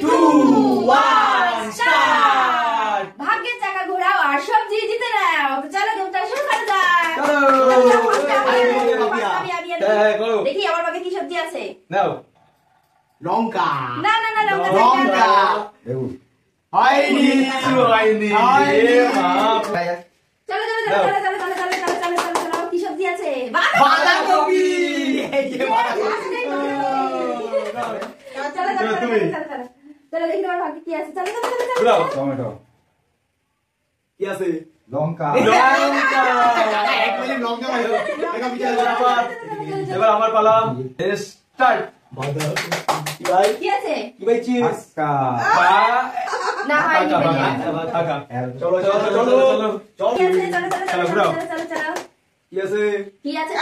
2 1 start. ভাগ্যের চাকা ঘোরাও আর সবজি জিতে নাও। তো চলো গেমটা শুরু করা যাক। চলো দেখি আমার ভাগে কি সবজি আছে। নাও লঙ্কা। না না না লঙ্কা লঙ্কা হয়নি হয়নি এ মা। চলো চলো চলো চলো চলো চলো চলো চলো চলো চলো চলো কি সবজি আছে? বাঁধাকপি। এই যে চলো চলো চলো চলো চলো দেখি তোমার ভাগ্যে কি আছে। চলো চলো চলো চলো দাও টমেটো কি আছে? লঙ্কা লঙ্কা। এক মিনিট লঙ্কা ভাইও দেখা বিচার বরাবর। এবার আমার পালা স্টার্ট। বাঁধাকপি কি ভাই? কি আছে? কি ভাই চিজ? না হয়নি চলো চলো চলো চলো চলো কি আছে? চলো চলো চলো চলো চলো চলো কি আছে? কি আছে?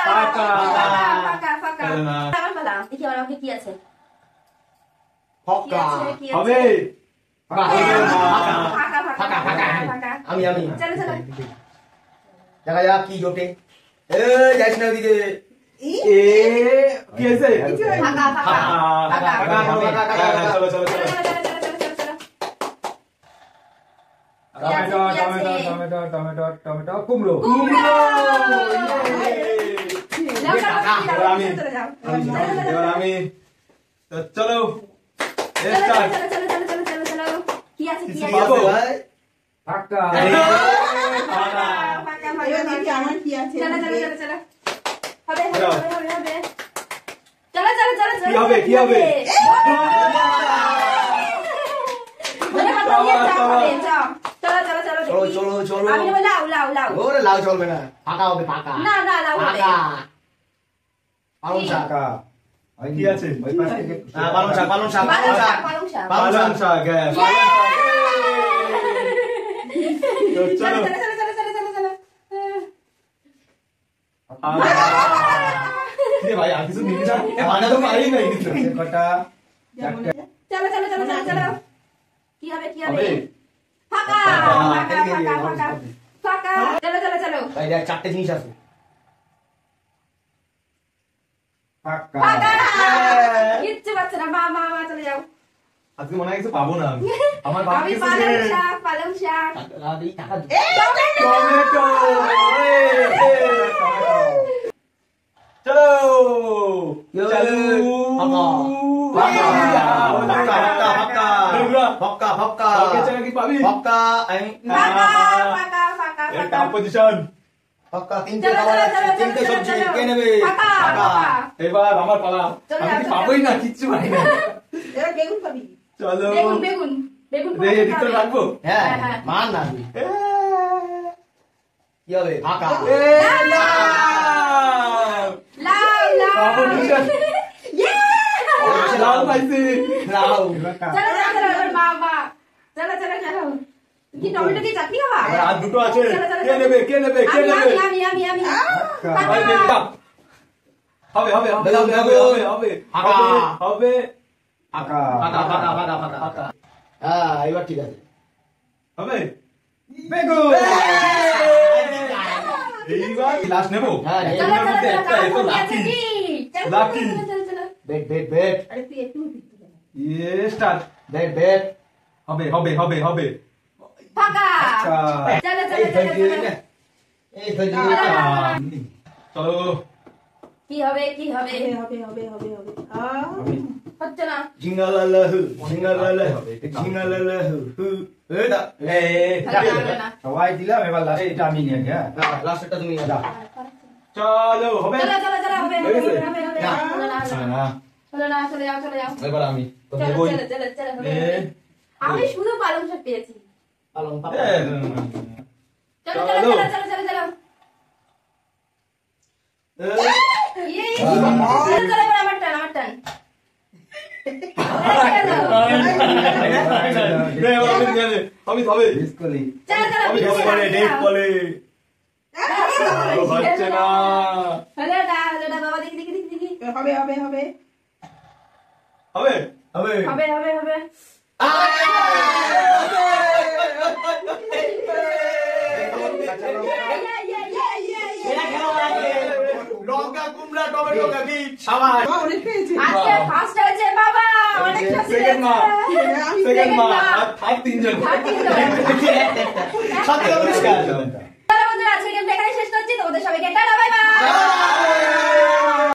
ফাঁকা। ফাঁকা ফাঁকা আমার পালা দেখি আমার ভাগ্যে কি আছে। ফক্কা হবে আমি চলো চলো দেখা যাক কি জোটে। যাইস না ওদিকে। এ কি আছে ফাঁকা ফাঁকা চলো চলো চলো tomato tomato tomato tomato tomato কুমড়ো এবার আমি তো চলো স্টার্ট। কি আছে কি কি আছে? আছে ভাই? ফাঁকা আমার কি আছে? চলো চলো চলো চলো হবে হবে হবে হবে চলো চলো চলো কি হবে কি হবে চলো চলো চলো চলো চলো চলো। আমি বলি লাউ লাউ লাউ ওরে লাউ চলবে না, ফাঁকা হবে ফাঁকা। না না লাউ হবে ফাঁকা পালং শাক। ফাঁকা কি আছে ওই পাশ থেকে পালং শাক পালং শাক পালং শাক পালং শাক পালং শাক তো চলো চলো চলো চলো চলো চলো চলো কি ভাই আর কিছু নিবি না এ বানা তো পারি নাই কিন্তু কটা চলো চলো চলো চলো চলো কি হবে কি হবে? হবে ফাঁকা ফাঁকা ফাঁকা ফাঁকা ফাঁকা চলো চলো চলো ভাই দেখ চারটে জিনিস আছে। ফাঁকা ফাঁকা কিচ্ছু পাচ্ছে না মা মা মা চলে যাও। আজকে মনে হয় কিছু পাবো না আমি আমার বাবা আমি কিছু পালং শাক টাকা টমেটো চলো চলো ফক্কা ফক্কা কি পাবি ফক্কা ফাঁকা ফাঁকা ফাঁকা ফাঁকা পজিশন ফক্কা তিনটে খাবার আছে, তিনটে সবজি কে নেবে? ফাঁকা ফাঁকা। ফাঁকা এবার আমার পালা চলো, আমি কি চলো, পাবোই না কিচ্ছু পাই না এবার বেগুন পাবি। চলো বেগুন বেগুন বেগুন রে ভিতরে রাখবো হ্যাঁ হ্যাঁ, হ্যাঁ। মান না তুই। কি হবে? ফাঁকা। লাউ লাউ কম্পিটিশন লাল পাইছি লাউ। চলো চলো চলো এবার মা মা চলো চলো চলো কি টমেটো দিয়ে চাটনি খাবা? আর দুটো আছে চলো, চলো, কে চলো। নেবে কে নেবে কে নেবে আমি ভাই দেখবা হবে হবে হবে হবে হবে হবে হবে ফাঁকা। হবে ফাঁকা ফাঁকা ফাঁকা ফাঁকা ফাঁকা ফাঁকা। হ্যাঁ এবার ঠিক আছে। হবে বেগুন এইবার লাস্ট নেবো হ্যাঁ, এই চলো চলো মধ্যে চলো একটা এত চলো লাকি চলো লাকি। চলো চলো চলো বেট বেট বেট আরে তুই একটু ইয়ে স্টার্ট বেট বেট। হবে হবে হবে হবে ফাঁকা আচ্ছা। চলো এই চলো ধৈর্য চলো নে। এই ধৈর্য চলো, নে। চলো কি হবে কি হবে হবে হচ্ছে না জিঙ্গালালাহু জিঙ্গালালাহু জিঙ্গালালাহু হু এটা এই হবে না সবাই দিলাম এবার লাস্ট এটা আমি নিয়ে হ্যাঁ লাস্টটা তুমি দাও। চলো হবে চলো চলো চলো হবে হয়ে গেছে? হবে হবে না। হলো না হলো না। না চলো না চলে যাও চলে যাও এবার আমি তো চলো নেবই চলো চলো চলো হবে, এ, হবে। আমি শুধু পালং শাক পেয়েছি পালং এ, পাতা। চলো চলো চলো চলো চলো চলো ইয়ে চলো চলো এবার আমার টান আমি তবে চলো চলো আমি বলে ডেট বলে হচ্ছে না হলো না বাবা দেখি দেখি দেখি দেখি হবে হবে হবে হবে হবে হবে হবে হবে লঙ্কা কুমড়া টমেটো গাবি সাবাস। অনেক পেয়েছি আজকে ফার্স্ট হয়েছে বাবা অনেক সেকেন্ড মা সেকেন্ড মা আর থার্ড তিনজন থার্ড তিনজন। সাতটা পরিষ্কার